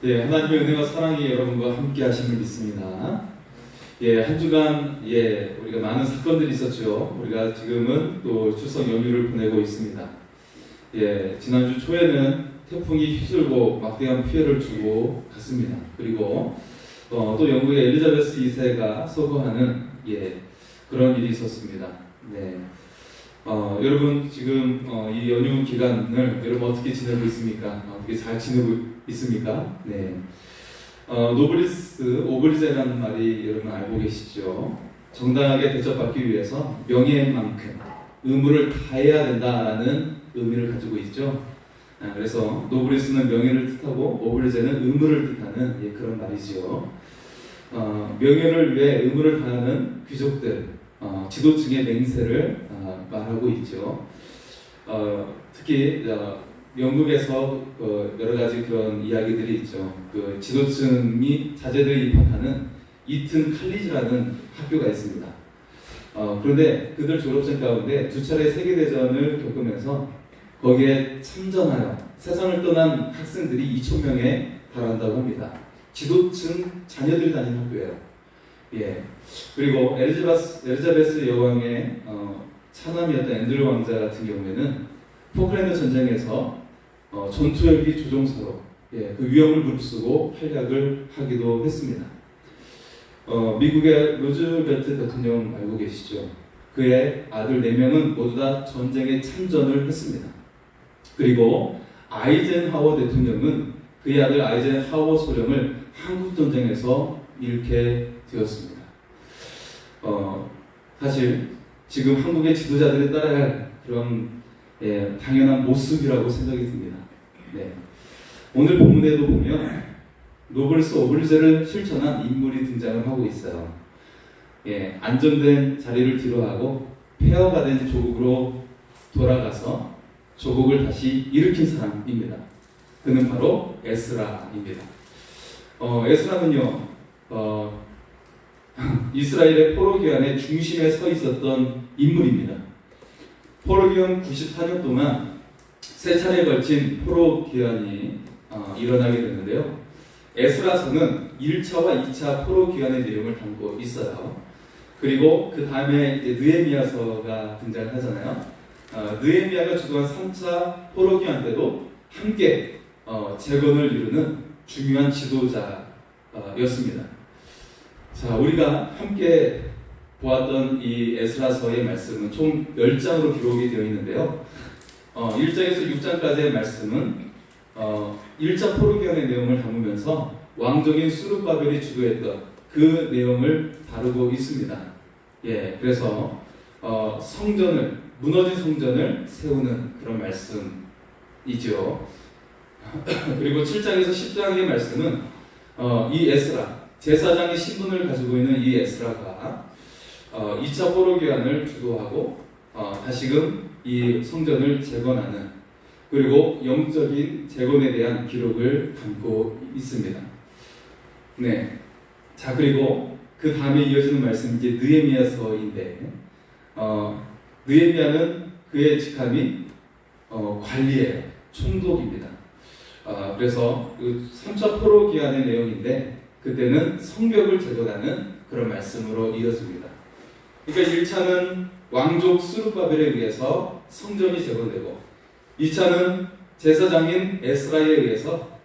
예, 하나님의 은혜와 사랑이 여러분과 함께 하심을 믿습니다. 예, 한 주간 우리가 많은 사건들이 있었죠. 우리가 지금은 또 추석 연휴를 보내고 있습니다. 예, 지난주 초에는 태풍이 휩쓸고 막대한 피해를 주고 갔습니다. 그리고 또 영국의 엘리자베스 2세가 서거하는 그런 일이 있었습니다. 네. 여러분 지금 이 연휴 기간을 여러분 어떻게 지내고 있습니까? 어떻게 잘 지내고 있습니까? 네. 노블리스 오블리제라는 말이 여러분 알고 계시죠? 정당하게 대접받기 위해서 명예만큼 의무를 다해야 된다라는 의미를 가지고 있죠. 그래서 노블리스는 명예를 뜻하고 오블리제는 의무를 뜻하는 그런 말이죠. 명예를 위해 의무를 다하는 귀족들, 지도층의 맹세를 말하고 있죠. 특히 영국에서 여러 가지 그런 이야기들이 있죠. 그 지도층이 자제들이 입학하는 이튼 칼리지라는 학교가 있습니다. 그런데 그들 졸업생 가운데 두 차례 세계대전을 겪으면서 거기에 참전하여 세상을 떠난 학생들이 2,000명에 달한다고 합니다. 지도층 자녀들이 다니는 학교예요. 예. 그리고 엘리자베스 여왕의 차남이었던 앤드류 왕자 같은 경우에는 포클랜드 전쟁에서 전투헬기 조종사로 그 위험을 무릅쓰고 활약을 하기도 했습니다. 미국의 루즈벨트 대통령 알고 계시죠? 그의 아들 4명은 모두 다 전쟁에 참전을 했습니다. 그리고 아이젠하워 대통령은 그의 아들 아이젠하워 소령을 한국전쟁에서 잃게 되었습니다. 사실 지금 한국의 지도자들이 따라야 할 그런 당연한 모습이라고 생각이 듭니다. 네. 오늘 본문에도 보면 노블리스 오블리제를 실천한 인물이 등장을 하고 있어요. 안전된 자리를 뒤로하고 폐허가 된 조국으로 돌아가서 조국을 다시 일으킨 사람입니다. 그는 바로 에스라입니다. 에스라는요, 이스라엘의 포로 기환의 중심에 서 있었던 인물입니다. 포로 기환 94년 동안 3차례에 걸친 포로 기환이 일어나게 됐는데요. 에스라서는 1차와 2차 포로 기환의 내용을 담고 있어요. 그리고 그 다음에 느헤미야서가 등장을 하잖아요. 느헤미야가 주도한 3차 포로 기환 때도 함께 재건을 이루는 중요한 지도자였습니다. 자, 우리가 함께 보았던 이 에스라서의 말씀은 총 10장으로 기록이 되어 있는데요. 1장에서 6장까지의 말씀은 1차 포로기환의 내용을 담으면서 왕족인 수르바벨이 주도했던 그 내용을 다루고 있습니다. 그래서 무너진 성전을 세우는 그런 말씀이죠. 그리고 7장에서 10장의 말씀은 이 에스라, 제사장의 신분을 가지고 있는 이 에스라가 2차 포로기환을 주도하고 다시금 이 성전을 재건하는, 그리고 영적인 재건에 대한 기록을 담고 있습니다. 네. 자, 그리고 그 다음에 이어지는 말씀이 이제 느헤미야서인데, 느헤미야는 그의 직함이 관리예요. 총독입니다. 그래서 그 3차 포로 기환의 내용인데 그때는 성벽을 재건하는 그런 말씀으로 이어집니다. 그러니까 1차는 왕족 스룹바벨에 의해서 성전이 재건되고, 2차는 제사장인 에스라에 의해서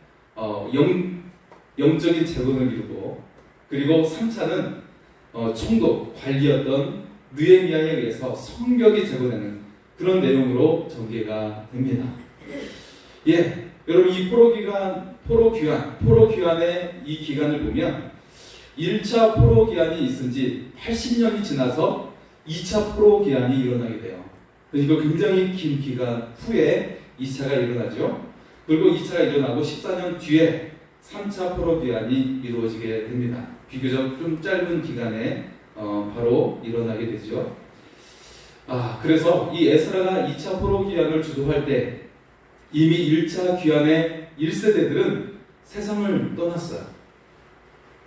영적인 재건을 이루고, 그리고 3차는 총독, 관리였던 느헤미야에 의해서 성벽이 재건되는 그런 내용으로 전개가 됩니다. 여러분, 이 포로기환의 이 기간을 보면 1차 포로기환이 있은 지 80년이 지나서 2차 포로기환이 일어나게 돼요. 이거 굉장히 긴 기간 후에 2차가 일어나죠. 그리고 2차가 일어나고 14년 뒤에 3차 포로기환이 이루어지게 됩니다. 비교적 좀 짧은 기간에 바로 일어나게 되죠. 그래서 이 에스라가 2차 포로기환을 주도할 때 이미 1차 귀환의 1세대들은 세상을 떠났어요.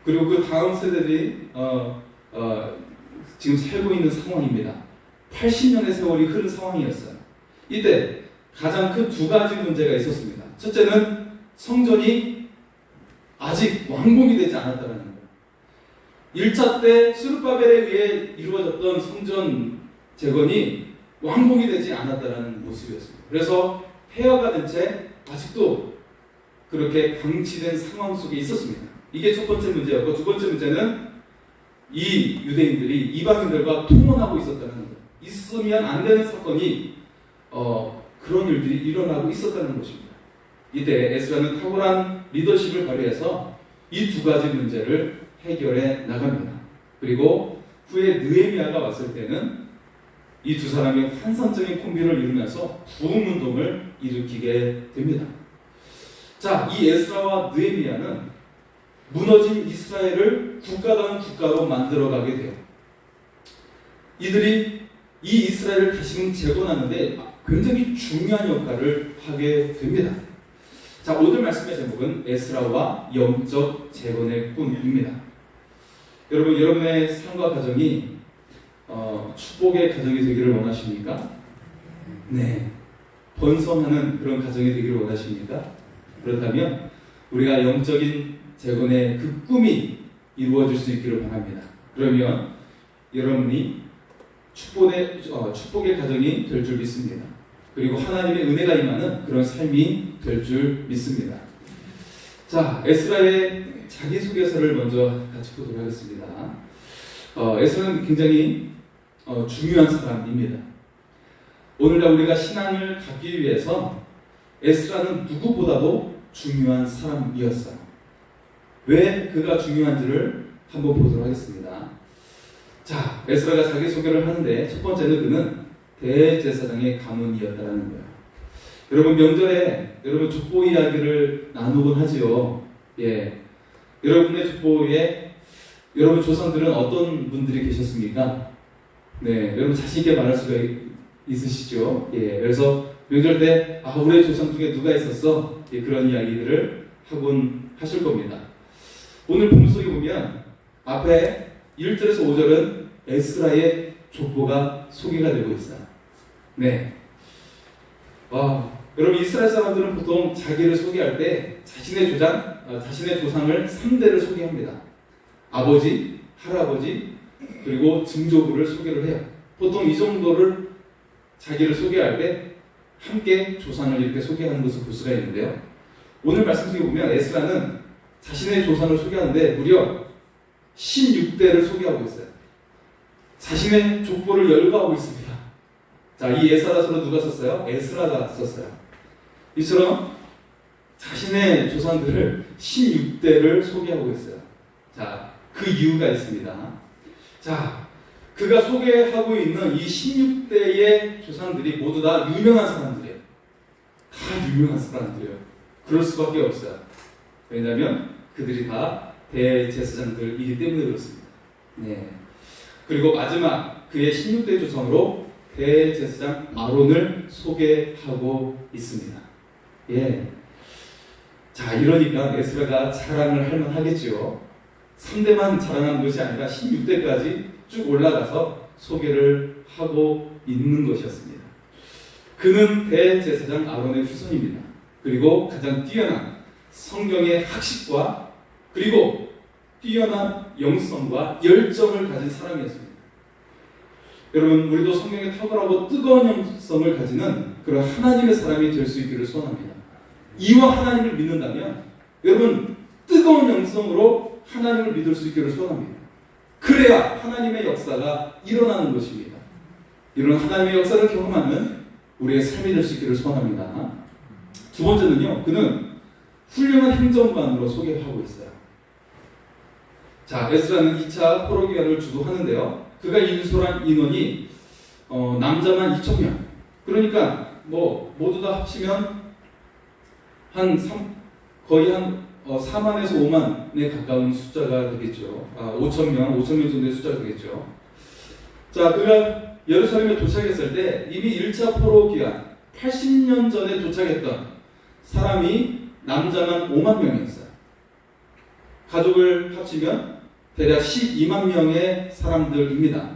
그리고 그 다음 세대들이 지금 살고 있는 상황입니다. 80년의 세월이 흐른 상황이었어요. 이때 가장 큰 2가지 문제가 있었습니다. 첫째는 성전이 아직 완공이 되지 않았다는 거예요. 1차 때 스룹바벨에 의해 이루어졌던 성전 재건이 완공이 되지 않았다는 모습이었습니다. 그래서 폐허가 된 채 아직도 그렇게 방치된 상황 속에 있었습니다. 이게 첫 번째 문제였고, 두 번째 문제는 이 유대인들이 이방인들과 통혼하고 있었다는 거예요. 있으면 안 되는 사건이 그런 일들이 일어나고 있었다는 것입니다. 이때 에스라는 탁월한 리더십을 발휘해서 이 두 가지 문제를 해결해 나갑니다. 그리고 후에 느헤미야가 왔을 때는 이 두 사람이 환상적인 콤비를 이루면서 부흥운동을 일으키게 됩니다. 자, 이 에스라와 느헤미야는 무너진 이스라엘을 국가다운 국가로 만들어가게 돼요. 이들이 이 이스라엘을 다시금 재건하는데 굉장히 중요한 역할을 하게 됩니다. 자, 오늘 말씀의 제목은 에스라와 영적 재건의 꿈입니다. 여러분, 여러분의 삶과 가정이 축복의 가정이 되기를 원하십니까? 네. 번성하는 그런 가정이 되기를 원하십니까? 그렇다면 우리가 영적인 재건의 그 꿈이 이루어질 수 있기를 바랍니다. 그러면 여러분이 축복의 가정이 될 줄 믿습니다. 그리고 하나님의 은혜가 임하는 그런 삶이 될 줄 믿습니다. 자, 에스라의 자기소개서를 먼저 같이 보도록 하겠습니다. 에스라는 굉장히 중요한 사람입니다. 오늘날 우리가 신앙을 갖기 위해서 에스라는 누구보다도 중요한 사람이었어요. 왜 그가 중요한지를 한번 보도록 하겠습니다. 자, 에스라가 자기소개를 하는데 첫 번째는 그는 대제사장의 가문이었다는 거예요. 여러분, 명절에 여러분 족보 이야기를 나누곤 하지요. 예. 여러분의 족보에 여러분 조상들은 어떤 분들이 계셨습니까? 네, 여러분 자신있게 말할 수가 있으시죠. 예. 그래서 명절 때 우리의 조상 중에 누가 있었어? 예, 그런 이야기들을 하곤 하실 겁니다. 오늘 본문 속에 보면 앞에 1절에서 5절은 에스라의 족보가 소개가 되고 있어요. 네. 여러분, 이스라엘 사람들은 보통 자기를 소개할 때 자신의 조상을 3대를 소개합니다. 아버지, 할아버지, 그리고 증조부를 소개를 해요. 보통 이 정도를 자기를 소개할 때 함께 조상을 이렇게 소개하는 것을 볼 수가 있는데요. 오늘 말씀 속에 보면 에스라는 자신의 조상을 소개하는데 무려 16대를 소개하고 있어요. 자신의 족보를 열거하고 있습니다. 자, 이 에스라서를 누가 썼어요? 에스라가 썼어요. 이처럼 자신의 조상들을 16대를 소개하고 있어요. 자, 그 이유가 있습니다. 자, 그가 소개하고 있는 이 16대의 조상들이 모두 다 유명한 사람들이에요. 다 유명한 사람들이에요. 그럴 수밖에 없어요. 왜냐하면 그들이 다 대제사장들이기 때문에 그렇습니다. 네. 그리고 마지막 그의 16대 조상으로 대제사장 아론을 소개하고 있습니다. 예. 자, 이러니까 에스라가 자랑을 할 만하겠죠. 3대만 자랑한 것이 아니라 16대까지 쭉 올라가서 소개를 하고 있는 것이었습니다. 그는 대제사장 아론의 후손입니다. 그리고 가장 뛰어난 성경의 학식과 그리고 뛰어난 영성과 열정을 가진 사람이었습니다. 여러분, 우리도 성경에 탁월하고 뜨거운 영성을 가지는 그런 하나님의 사람이 될 수 있기를 소원합니다. 이와 하나님을 믿는다면 여러분 뜨거운 영성으로 하나님을 믿을 수 있기를 소원합니다. 그래야 하나님의 역사가 일어나는 것입니다. 이런 하나님의 역사를 경험하는 우리의 삶이 될 수 있기를 소원합니다. 두 번째는요, 그는 훌륭한 행정관으로 소개하고 있어요. 자, 에스라는 2차 포로기간을 주도하는데요. 그가 인솔한 인원이 남자만 2,000명. 그러니까 모두 다 합치면 거의 4만에서 5만에 가까운 숫자가 되겠죠. 5,000명 정도의 숫자가 되겠죠. 자, 그가 예루살렘에 도착했을 때 이미 1차 포로 기간 80년 전에 도착했던 사람이 남자만 5만 명이었어요. 가족을 합치면 대략 12만 명의 사람들입니다.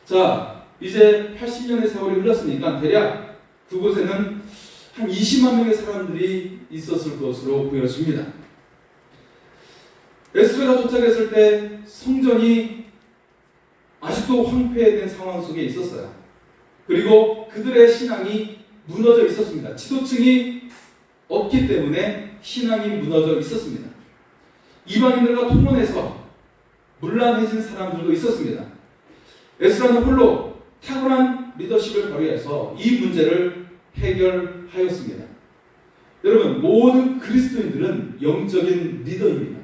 자, 이제 80년의 세월이 흘렀으니까 대략 그곳에는 한 20만 명의 사람들이 있었을 것으로 보여집니다. 에스라가 도착했을 때 성전이 아직도 황폐된 상황 속에 있었어요. 그리고 그들의 신앙이 무너져 있었습니다. 지도층이 없기 때문에 신앙이 무너져 있었습니다. 이방인들과 통혼해서 문란해진 사람들도 있었습니다. 에스라는 홀로 탁월한 리더십을 발휘해서 이 문제를 해결하였습니다. 여러분, 모든 그리스도인들은 영적인 리더입니다.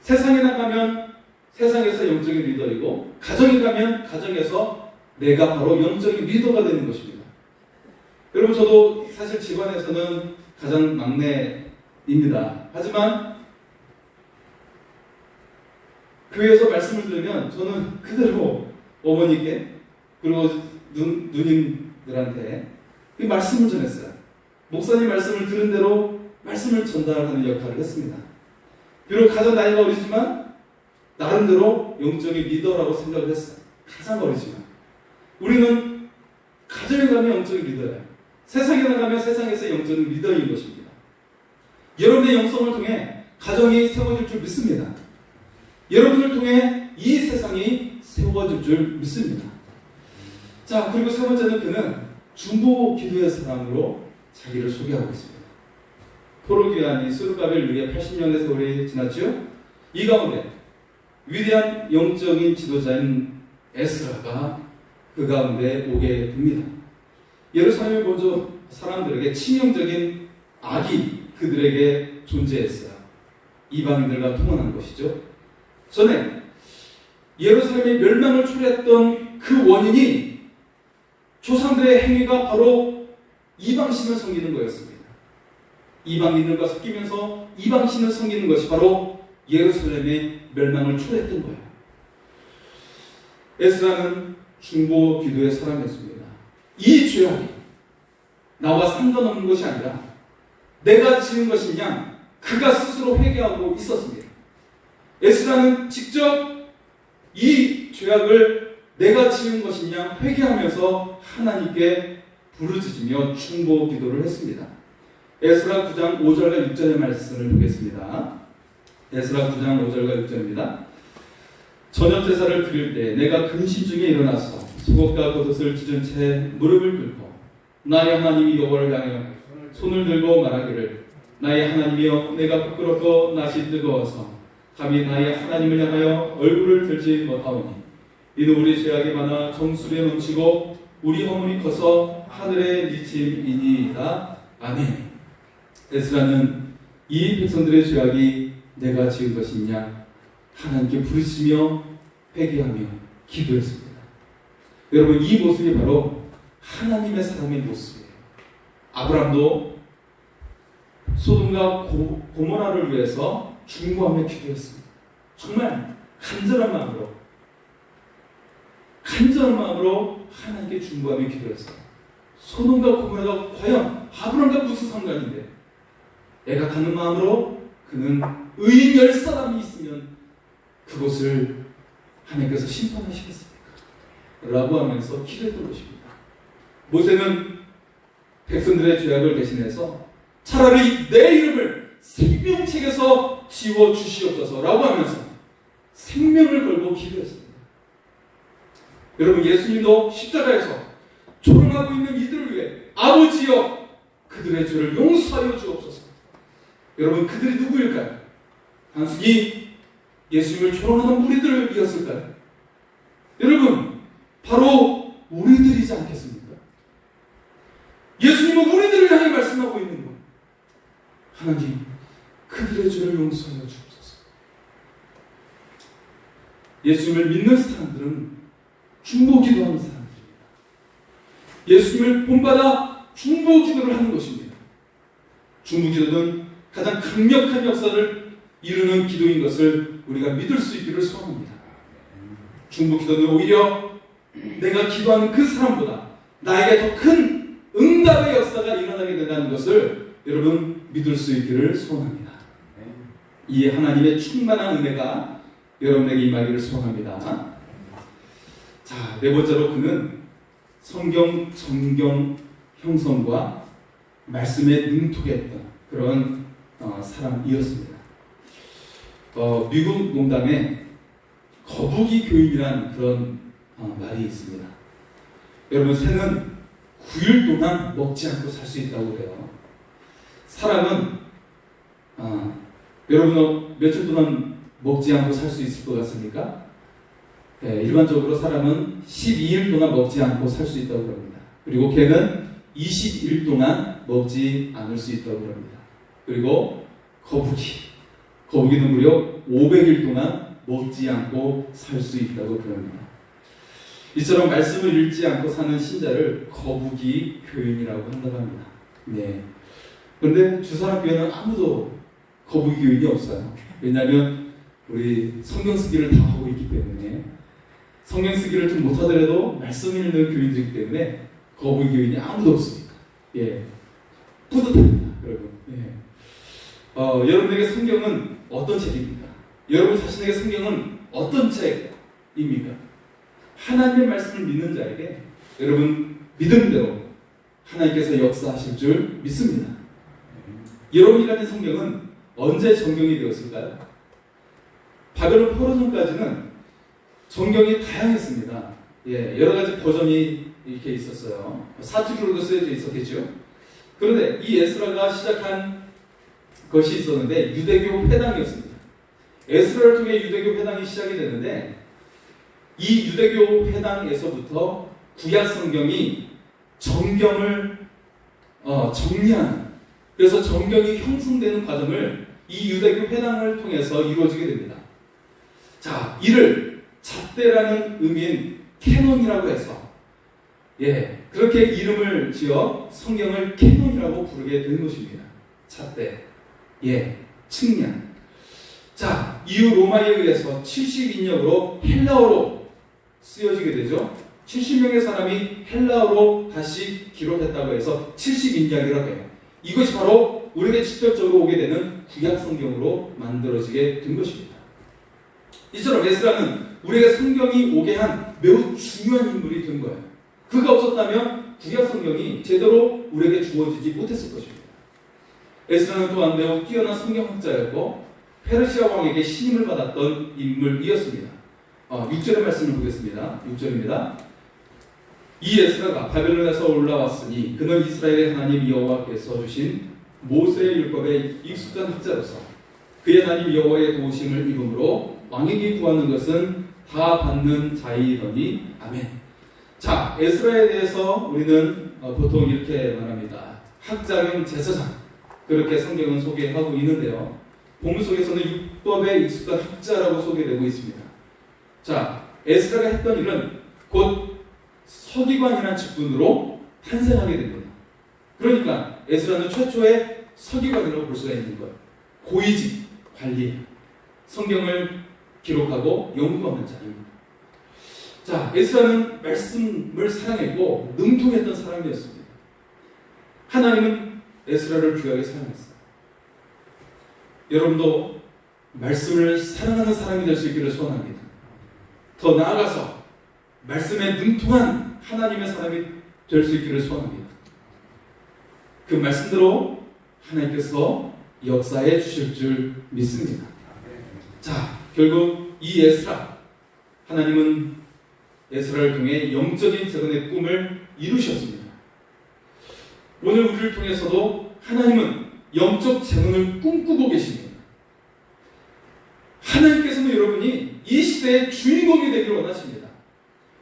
세상에 나가면 세상에서 영적인 리더이고, 가정에 가면 가정에서 내가 바로 영적인 리더가 되는 것입니다. 여러분, 저도 사실 집안에서는 가장 막내입니다. 하지만 교회에서 말씀을 들으면 저는 그대로 어머니께 그리고 누님들한테 이 말씀을 전했어요. 목사님 말씀을 들은 대로 말씀을 전달하는 역할을 했습니다. 비록 가장 나이가 어리지만 나름대로 영적인 리더라고 생각을 했어요. 가장 어리지만 우리는 가정에 가면 영적인 리더예요. 세상에 나가면 세상에서 영적인 리더인 것입니다. 여러분의 영성을 통해 가정이 세워질 줄 믿습니다. 여러분을 통해 이 세상이 세워질 줄 믿습니다. 자, 그리고 세 번째는 그는 중보 기도의 사람으로 자기를 소개하고 있습니다. 포로기환이 수르바벨 위에 80년의 세월이 지났죠. 이 가운데 위대한 영적인 지도자인 에스라가 그 가운데 오게 됩니다. 예루살렘의 먼저 사람들에게 치명적인 악이 그들에게 존재했어요. 이방인들과 통혼한 것이죠. 전에 예루살렘의 멸망을 초래했던 그 원인이 조상들의 행위가 바로 이방신을 섬기는 거였습니다. 이방인들과 섞이면서 이방신을 섬기는 것이 바로 예루살렘의 멸망을 초래했던 거예요. 에스라는 중보 기도의 사람이었습니다. 이 죄악이 나와 상관없는 것이 아니라 내가 지은 것이냐 그가 스스로 회개하고 있었습니다. 에스라는 직접 이 죄악을 내가 지은 것이냐 회개하면서 하나님께 부르짖으며 중보 기도를 했습니다. 에스라 9장 5절과 6절의 말씀을 보겠습니다. 에스라 9장 5절과 6절입니다. 저녁 제사를 드릴 때 내가 근심 중에 일어나서 속옷과 겉옷을 찢은 채 무릎을 꿇고 나의 하나님 여호와를 향하여 손을 들고 말하기를 나의 하나님이여 내가 부끄럽고 낯이 뜨거워서 감히 나의 하나님을 향하여 얼굴을 들지 못하오니 이는 우리 죄악이 많아 정수리에 넘치고 우리 허물이 커서 하늘에 미침이니이다. 아멘. 에스라는 이 백성들의 죄악이 내가 지은 것이냐 하나님께 부르짖으며 회개하며 기도했습니다. 여러분, 이 모습이 바로 하나님의 사람의 모습이에요. 아브람도 소돔과 고모라를 위해서 중보하며 기도했습니다. 정말 간절한 마음으로 하나님께 중보하며 기도했어요. 소돔과 고모라가 과연 아브람과 무슨 상관인데 애각하는 마음으로 그는 의인 10사람이 있으면 그것을 하나님께서 심판하시겠습니까? 라고 하면서 기도했던 것입니다. 모세는 백성들의 죄악을 대신해서 차라리 내 이름을 생명책에서 지워주시옵소서 라고 하면서 생명을 걸고 기도했습니다. 여러분, 예수님도 십자가에서 조롱하고 있는 이들을 위해 아버지여 그들의 죄를 용서하여 주옵소서. 여러분, 그들이 누구일까요? 단순히 예수님을 조롱하는 무리들이었을까요? 여러분, 바로 우리들이지 않겠습니까? 예수님은 우리들을 향해 말씀하고 있는 것. 하나님, 그들의 죄를 용서하여 주옵소서. 예수님을 믿는 사람들은 중보기도하는 사람들입니다. 예수님을 본받아 중보기도를 하는 것입니다. 중보기도는 가장 강력한 역사를 이루는 기도인 것을 우리가 믿을 수 있기를 소원합니다. 중보기도는 오히려 내가 기도하는 그 사람보다 나에게 더 큰 응답의 역사가 일어나게 된다는 것을 여러분 믿을 수 있기를 소원합니다. 이 하나님의 충만한 은혜가 여러분에게 임하기를 소원합니다. 자, 네 번째로 그는 성경 전경 형성과 말씀에 능통했던 그런 사람이었습니다. 미국 농담에 거북이 교인이란 그런 말이 있습니다. 여러분, 새는 9일 동안 먹지 않고 살 수 있다고 그래요. 사람은 여러분 며칠 동안 먹지 않고 살 수 있을 것 같습니까? 네, 일반적으로 사람은 12일 동안 먹지 않고 살 수 있다고 합니다. 그리고 개는 20일 동안 먹지 않을 수 있다고 합니다. 그리고 거북이는 무려 500일 동안 먹지 않고 살 수 있다고 합니다. 이처럼 말씀을 읽지 않고 사는 신자를 거북이 교인이라고 한다고 합니다. 네. 그런데 주사랑교회는 아무도 거북이 교인이 없어요. 왜냐하면 우리 성경 쓰기를 다 하고 있기 때문에, 성경 쓰기를 좀 못하더라도 말씀 읽는 교인들이기 때문에 거북이 교인이 아무도 없습니다. 예, 뿌듯합니다, 여러분. 예. 여러분에게 성경은 어떤 책입니까? 여러분 자신에게 성경은 어떤 책입니까? 하나님의 말씀을 믿는 자에게 여러분 믿음대로 하나님께서 역사하실 줄 믿습니다. 여러분이 가진 성경은 언제 정경이 되었을까요? 바벨론 포로 전까지는 정경이 다양했습니다. 예, 여러 가지 버전이 이렇게 있었어요. 사투리로도 쓰여져 있었겠죠. 그런데 이 에스라가 시작한 것이 있었는데 유대교 회당이었습니다. 에스라를 통해 유대교 회당이 시작이 되는데, 이 유대교 회당에서부터 구약 성경이 정경을 정리하는, 그래서 정경이 형성되는 과정을 이 유대교 회당을 통해서 이루어지게 됩니다. 자, 이를 잣대라는 의미인 캐논이라고 해서, 예, 그렇게 이름을 지어 성경을 캐논이라고 부르게 되는 것입니다. 잣대, 예, 측량. 자, 이후 로마에 의해서 70인역으로 헬라어로 쓰여지게 되죠. 70명의 사람이 헬라어로 다시 기록했다고 해서 70인역이라고 해요. 이것이 바로 우리에게 직접적으로 오게 되는 구약 성경으로 만들어지게 된 것입니다. 이처럼 에스라는 우리에게 성경이 오게 한 매우 중요한 인물이 된 거예요. 그가 없었다면 구약 성경이 제대로 우리에게 주어지지 못했을 것입니다. 에스라는 또한 매우 뛰어난 성경학자였고 페르시아 왕에게 신임을 받았던 인물이었습니다. 6절의 말씀을 보겠습니다. 6절입니다. 이 에스라가 바벨론에서 올라왔으니 그는 이스라엘의 하나님 여호와께서 주신 모세의 율법에 익숙한 학자로서 그의 하나님 여호와의 도우심을 입음으로 왕에게 구하는 것은 다 받는 자이더니 아멘. 자, 에스라에 대해서 우리는 보통 이렇게 말합니다. 학자경 제사장, 그렇게 성경은 소개하고 있는데요. 본문 속에서는 율법에 익숙한 학자라고 소개되고 있습니다. 자, 에스라가 했던 일은 곧 서기관이라는 직분으로 탄생하게 됩니다. 그러니까 에스라는 최초의 서기관이라고 볼 수가 있는 거예요. 고위직 관리, 성경을 기록하고 연구하는 자입니다. 자, 에스라는 말씀을 사랑했고 능통했던 사람이었습니다. 하나님은 에스라를 귀하게 사랑했어요. 여러분도 말씀을 사랑하는 사람이 될 수 있기를 소원합니다. 더 나아가서 말씀에 능통한 하나님의 사람이 될 수 있기를 소원합니다. 그 말씀대로 하나님께서 역사해 주실 줄 믿습니다. 자, 결국 이 에스라, 하나님은 에스라를 통해 영적인 재건의 꿈을 이루셨습니다. 오늘 우리를 통해서도 하나님은 영적 재건을 꿈꾸고 계십니다. 하나님께서는 여러분이 이 시대의 주인공이 되기를 원하십니다.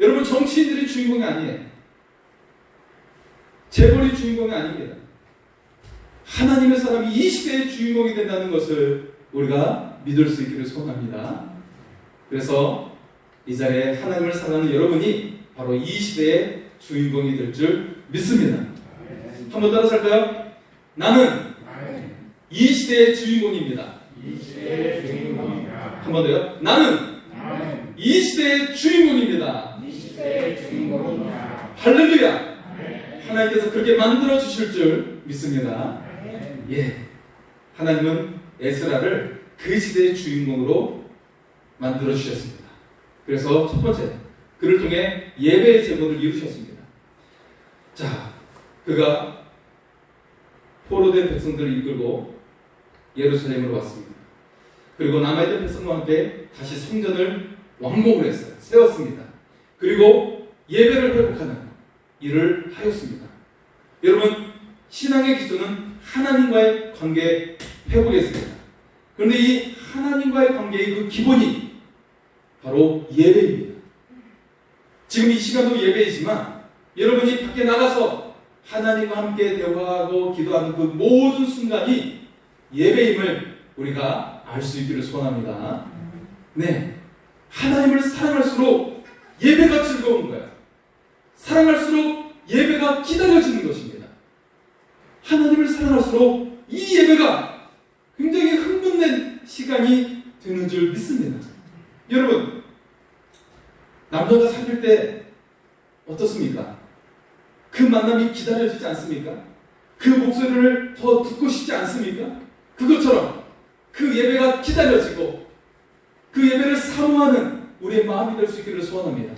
여러분, 정치인들이 주인공이 아니에요. 재벌이 주인공이 아닙니다. 하나님의 사람이 이 시대의 주인공이 된다는 것을 우리가 믿을 수 있기를 소원합니다. 그래서 이 자리에 하나님을 사랑하는 여러분이 바로 이 시대의 주인공이 될 줄 믿습니다. 한번 따라서 할까요? 나는 이 시대의 주인공입니다. 한 번 더요. 나는 이 시대의 주인공입니다. 할렐루야. 하나님께서 그렇게 만들어 주실 줄 믿습니다. 예, 하나님은 에스라를 그 시대의 주인공으로 만들어 주셨습니다. 그래서 첫 번째, 그를 통해 예배의 제목을 이루셨습니다. 자, 그가 포로된 백성들을 이끌고 예루살렘으로 왔습니다. 그리고 남아있던 백성과 함께 다시 성전을 완공을 했어요. 세웠습니다. 그리고 예배를 회복하는 일을 하였습니다. 여러분, 신앙의 기초는 하나님과의 관계 회복이었습니다. 그런데 이 하나님과의 관계의 그 기본이 바로 예배입니다. 지금 이 시간도 예배이지만 여러분이 밖에 나가서 하나님과 함께 대화하고 기도하는 그 모든 순간이 예배임을 우리가 알 수 있기를 소원합니다. 네, 하나님을 사랑할수록 예배가 즐거운 거예요. 사랑할수록 예배가 기다려지는 것입니다. 하나님을 사랑할수록 이 예배가 굉장히 흥분된 시간이 되는 줄 믿습니다. 여러분, 남녀가 사귈 때 어떻습니까? 그 만남이 기다려지지 않습니까? 그 목소리를 더 듣고 싶지 않습니까? 그것처럼 그 예배가 기다려지고 그 예배를 사모하는 우리의 마음이 될 수 있기를 소원합니다.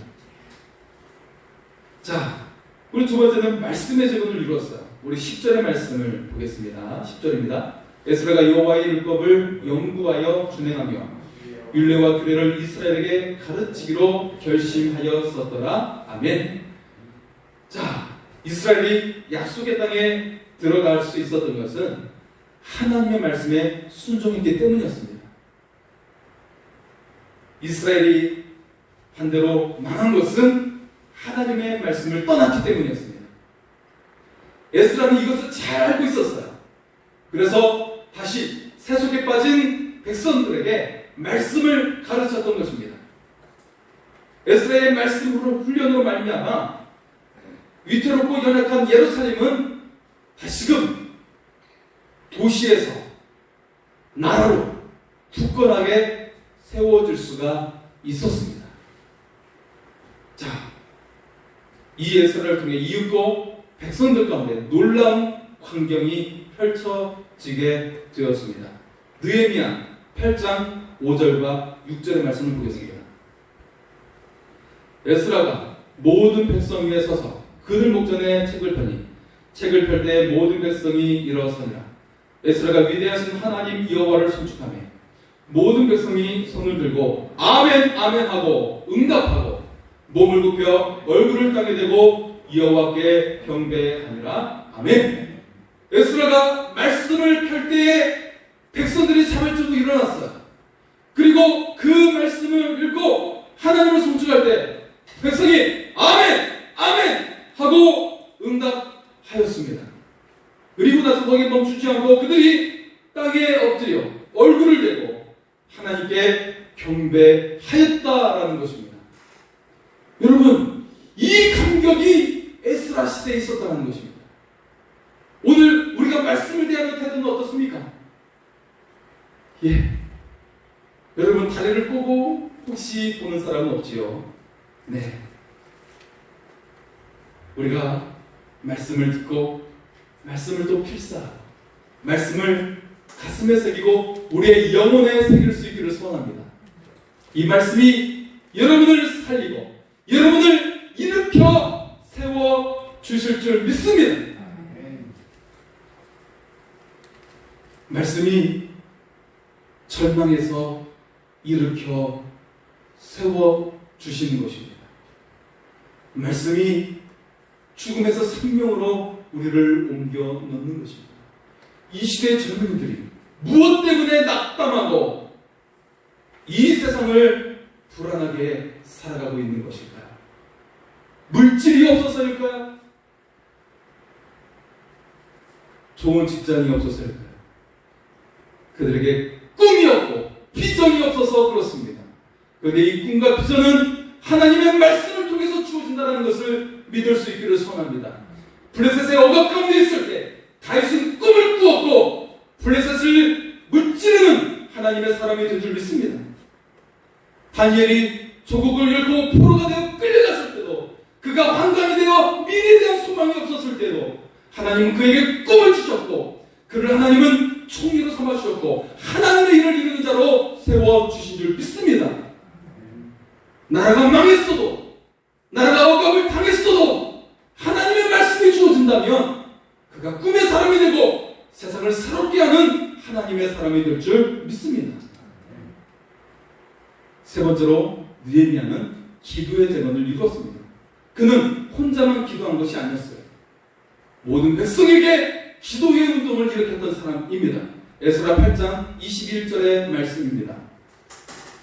자, 우리 두 번째는 말씀의 재건을 이루었어요. 우리 10절의 말씀을 보겠습니다. 10절입니다. 에스라가 여호와의 율법을 연구하여 준행하며 율례와 규례를 이스라엘에게 가르치기로 결심하였었더라. 아멘. 자, 이스라엘이 약속의 땅에 들어갈 수 있었던 것은 하나님의 말씀에 순종했기 때문이었습니다. 이스라엘이 반대로 망한 것은 하나님의 말씀을 떠났기 때문이었습니다. 에스라는 이것을 잘 알고 있었어요. 그래서 다시 세속에 빠진 백성들에게 말씀을 가르쳤던 것입니다. 에스라의 말씀으로 훈련으로 말미암아 위태롭고 연약한 예루살렘은 다시금 도시에서 나라로 굳건하게 세워질 수가 있었습니다. 자, 이 에스라를 통해 이웃고 백성들 가운데 놀라운 광경이 펼쳐지게 되었습니다. 느헤미야 8장 5절과 6절의 말씀을 보겠습니다. 에스라가 모든 백성 위에 서서 그들 목전에 책을 펴니 책을 펼 때 모든 백성이 일어서니라. 에스라가 위대하신 하나님 여호와를 송축하며 모든 백성이 손을 들고 아멘 아멘 하고 응답하고 몸을 굽혀 얼굴을 땅에 대고 여호와께 경배하니라. 아멘. 에스라가 말씀을 펼 때에 백성들이 잠을 들고 일어났어요. 그리고 그 말씀을 읽고 하나님을 송축할 때 백성이 아멘 아멘 하고 응답하였습니다. 그리고 나서 거기에 멈추지 않고 그들이 땅에 엎드려 얼굴을 대고 하나님께 경배하였다라는 것입니다. 여러분, 이 감격이 에스라 시대에 있었다는 것입니다. 오늘 우리가 말씀을 대하는 태도는 어떻습니까? 예, 여러분 다리를 꼬고 혹시 보는 사람은 없지요? 네, 우리가 말씀을 듣고 말씀을 또 필사하고 말씀을 가슴에 새기고 우리의 영혼에 새길 수 있기를 소원합니다. 이 말씀이 여러분을 살리고 여러분을 일으켜 세워 주실 줄 믿습니다. 말씀이 절망에서 일으켜 세워 주시는 것입니다. 말씀이 죽음에서 생명으로 우리를 옮겨 넣는 것입니다. 이 시대의 젊은이들이 무엇 때문에 낙담하고 이 세상을 불안하게 살아가고 있는 것일까요? 물질이 없어서일까요? 좋은 직장이 없어서일까요? 그들에게 꿈이 없고 비전이 없어서 그렇습니다. 그런데 이 꿈과 비전은 하나님의 말씀을 통해서 주어진다는 것을 믿을 수 있기를 소원합니다. 블레셋의 억압 가운데 있을 때 다윗은 꿈을 꾸었고 블레셋을 무찌르는 하나님의 사람이 된 줄 믿습니다. 다니엘이 조국을 잃고 포로가 되어 끌려갔을 때도 그가 환관이 되어 미래에 대한 소망이 없었을 때도 하나님은 그에게 꿈을 주셨고 그를 하나님은 총리로 삼아주셨고 하나님의 일을 이루는 자로 세워주신 줄 믿습니다. 나라가 망했어도 나라가 억압을 당했어도 하나님의 말씀이 주어진다면 그가 꿈의 사람이 되고 하나님의 사람이 될 줄 믿습니다. 세 번째로 느헤미야는 기도의 재건을 이루었습니다. 그는 혼자만 기도한 것이 아니었어요. 모든 백성에게 기도의 운동을 일으켰던 사람입니다. 에스라 8장 21절의 말씀입니다.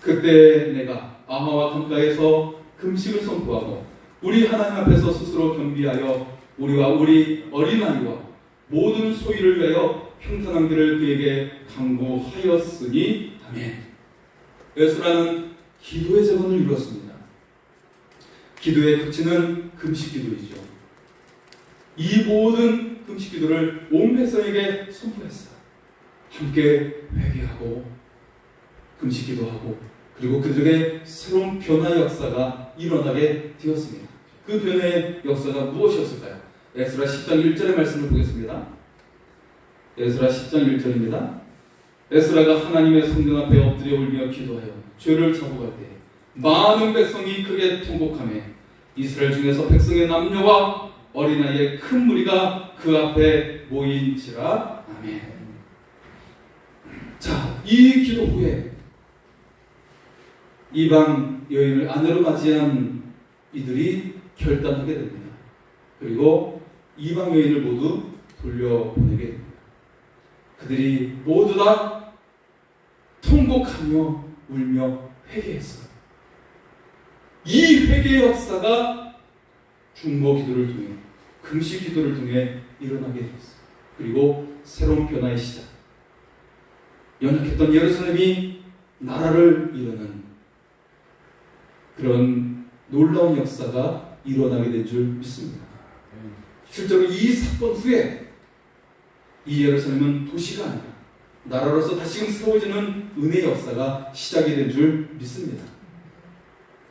그때 내가 아하와 강가에서 금식을 선포하고 우리 하나님 앞에서 스스로 겸비하여 우리와 우리 어린아이와 모든 소유를 위하여 평탄한 길을 그에게 강구하였으니 아멘. 에스라는 기도의 재건을 이루었습니다. 기도의 극치는 금식 기도이죠. 이 모든 금식 기도를 온 백성에게 선포했어요. 함께 회개하고 금식 기도하고 그리고 그들에게 새로운 변화의 역사가 일어나게 되었습니다. 그 변화의 역사가 무엇이었을까요? 에스라 10장 1절의 말씀을 보겠습니다. 에스라 10장 1절입니다. 에스라가 하나님의 성전 앞에 엎드려 울며 기도하여 죄를 자복할 때 많은 백성이 크게 통곡하며 이스라엘 중에서 백성의 남녀와 어린아이의 큰 무리가 그 앞에 모인지라. 아멘. 자, 이 기도 후에 이방 여인을 아내로 맞이한 이들이 결단하게 됩니다. 그리고 이방 여인을 모두 돌려보내게 됩니다. 그들이 모두 다 통곡하며 울며 회개했어요. 이 회개의 역사가 중보 기도를 통해 금식 기도를 통해 일어나게 되었어요. 그리고 새로운 변화의 시작. 연약했던 예루살렘이 나라를 이루는 그런 놀라운 역사가 일어나게 된 줄 믿습니다. 실제로 이 사건 후에 이 예루살렘은 도시가 아니라 나라로서 다시금 세워지는 은혜의 역사가 시작이 된 줄 믿습니다.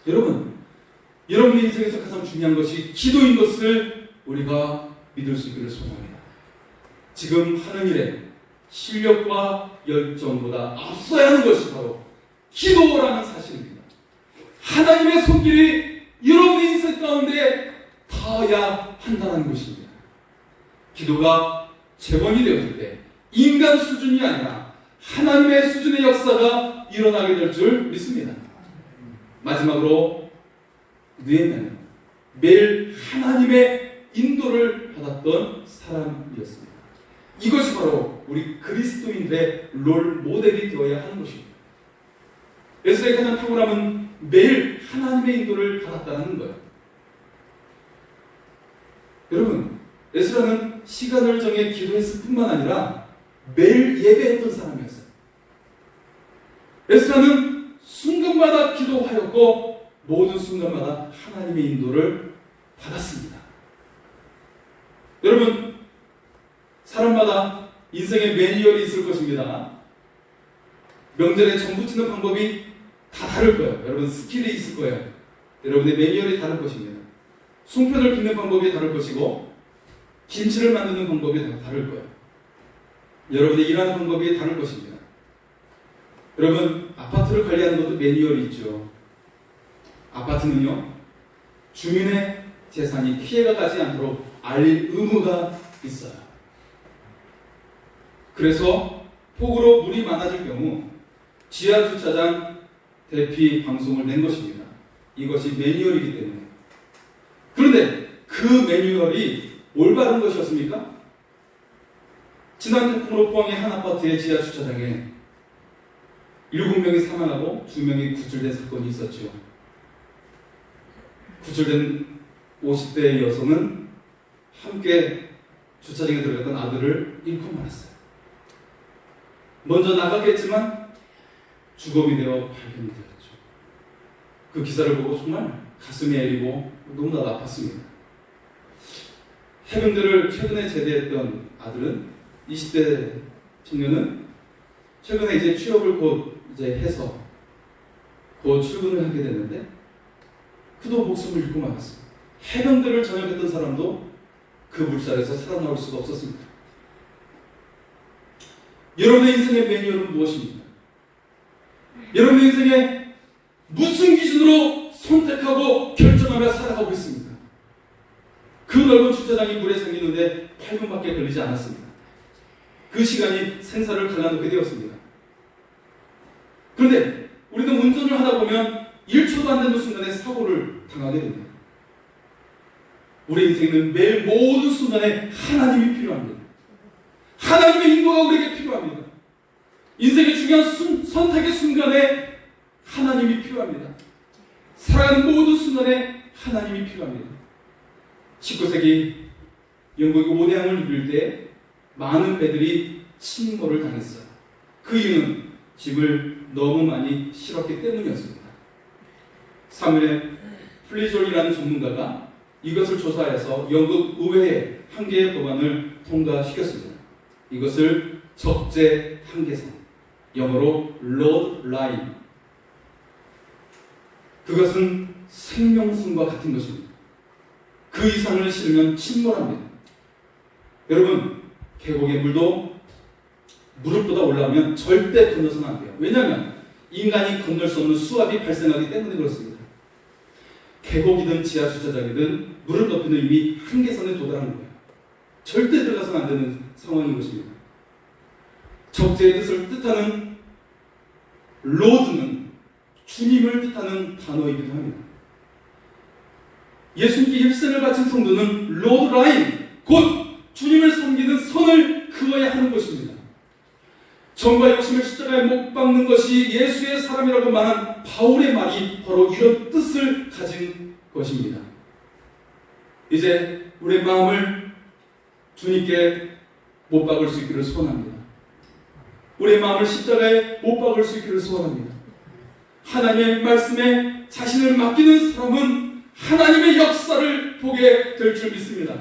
여러분의 인생에서 가장 중요한 것이 기도인 것을 우리가 믿을 수 있기를 소원합니다. 지금 하는 일에 실력과 열정보다 앞서야 하는 것이 바로 기도라는 사실입니다. 하나님의 손길이 여러분의 인생 가운데 닿아야 한다는 것입니다. 기도가 재건이 되었을 때 인간 수준이 아니라 하나님의 수준의 역사가 일어나게 될 줄 믿습니다. 마지막으로 느헤미야는 매일 하나님의 인도를 받았던 사람이었습니다. 이것이 바로 우리 그리스도인들의 롤 모델이 되어야 하는 것입니다. 에스라의 가장 탁월함은 매일 하나님의 인도를 받았다는 거예요. 여러분, 에스라는 시간을 정해 기도했을 뿐만 아니라 매일 예배했던 사람이었어요. 에스라는 순간마다 기도하였고 모든 순간마다 하나님의 인도를 받았습니다. 여러분, 사람마다 인생의 매뉴얼이 있을 것입니다. 명절에 전 부치는 방법이 다 다를 거예요. 여러분, 스킬이 있을 거예요. 여러분의 매뉴얼이 다를 것입니다. 송편을 빚는 방법이 다를 것이고 김치를 만드는 방법이 다 다를 거예요. 여러분의 일하는 방법이 다를 것입니다. 여러분, 아파트를 관리하는 것도 매뉴얼이 있죠. 아파트는요, 주민의 재산이 피해가 가지 않도록 알릴 의무가 있어요. 그래서 폭우로 물이 많아질 경우 지하 주차장 대피 방송을 낸 것입니다. 이것이 매뉴얼이기 때문에. 그런데 그 매뉴얼이 올바른 것이었습니까? 지난 태풍으로 포항의 한 아파트의 지하 주차장에 7명이 사망하고 2명이 구출된 사건이 있었죠. 구출된 50대의 여성은 함께 주차장에 들어갔던 아들을 잃고 말았어요. 먼저 나갔겠지만 주검이 되어 발견이 되었죠. 그 기사를 보고 정말 가슴이 애리고 너무나도 아팠습니다. 해병대를 최근에 제대했던 아들은 20대 청년은 최근에 이제 취업을 곧 이제 해서 곧 출근을 하게 됐는데 그도 목숨을 잃고 말았습니다. 해병대를 전역했던 사람도 그 물살에서 살아나올 수가 없었습니다. 여러분의 인생의 매뉴얼은 무엇입니까? 여러분의 인생에 무슨 기준으로 선택하고 결정하며 살아가고 있습니까? 그 넓은 주차장이 물에 잠기는데 8분밖에 걸리지 않았습니다. 그 시간이 생사를 갈라놓게 되었습니다. 그런데 우리도 운전을 하다 보면 1초도 안 되는 순간에 사고를 당하게 됩니다. 우리 인생은 매일 모든 순간에 하나님이 필요합니다. 하나님의 인도가 우리에게 필요합니다. 인생의 중요한 선택의 순간에 하나님이 필요합니다. 살아가는 모든 순간에 하나님이 필요합니다. 19세기 영국이 오대양을 누빌 때 많은 배들이 침몰을 당했어요. 그 이유는 짐을 너무 많이 실었기 때문이었습니다. 사무엘 플리졸이라는 전문가가 이것을 조사해서 영국 의회에 한 개의 법안을 통과시켰습니다. 이것을 적재 한계선, 영어로 로드 라인. 그것은 생명선과 같은 것입니다. 그 이상을 실으면 침몰합니다. 여러분, 계곡의 물도 무릎보다 올라오면 절대 건너서는 안 돼요. 왜냐하면 인간이 건널 수 없는 수압이 발생하기 때문에 그렇습니다. 계곡이든 지하 주차장이든 물을 덮이는 이미 한계선에 도달하는 거예요. 절대 들어가서는 안 되는 상황인 것입니다. 적재의 뜻을 뜻하는 로드는 주님을 뜻하는 단어이기도 합니다. 예수님께 일생을 바친 성도는 로드라인, 곧 주님을 섬기는 선을 그어야 하는 것입니다. 정과 욕심을 십자가에 못 박는 것이 예수의 사람이라고 말한 바울의 말이 바로 이런 뜻을 가진 것입니다. 이제 우리의 마음을 주님께 못 박을 수 있기를 소원합니다. 우리의 마음을 십자가에 못 박을 수 있기를 소원합니다. 하나님의 말씀에 자신을 맡기는 사람은 하나님의 역사를 보게 될 줄 믿습니다.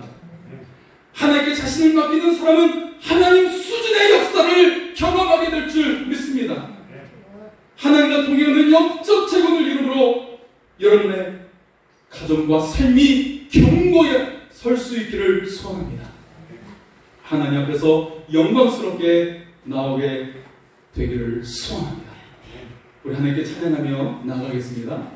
하나님께 자신을 맡기는 사람은 하나님 수준의 역사를 경험하게 될 줄 믿습니다. 하나님과 동행하는 영적 재건을 이름으로 여러분의 가정과 삶이 견고히 설 수 있기를 소원합니다. 하나님 앞에서 영광스럽게 나오게 되기를 소원합니다. 우리 하나님께 찬양하며 나아가겠습니다.